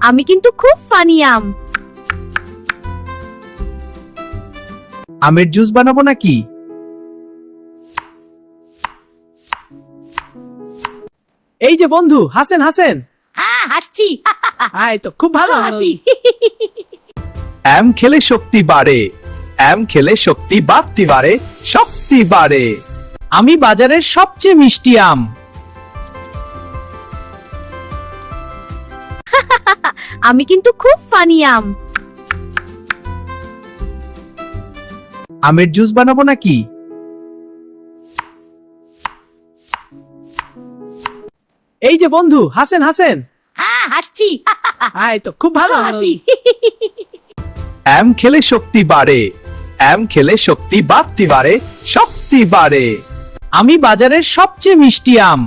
আমি কিন্তু খুব ফানি আম। আমের জুস বানাবো নাকি? এই যে বন্ধু হাসেন হাসেন। হ্যাঁ হাসছি। আয় তো খুব ভালো হাসি। আম খেলে শক্তি বাড়ে, আম খেলে শক্তি বাড়তি বাড়ে, শক্তি বাড়ে। আমি বাজারের সবচেয়ে মিষ্টি আম। আমি কিন্তু খুব ফানি আম। আমের জুস বানাবো নাকি? এই যে বন্ধু হাসেন হাসেন। হ্যাঁ হাসছি। আয় তো খুব ভালো হাসি। আম খেলে শক্তি বাড়ে, আম খেলে শক্তি বাড়তি বাড়ে, শক্তি বাড়ে। আমি বাজারের সবচেয়ে মিষ্টি আম।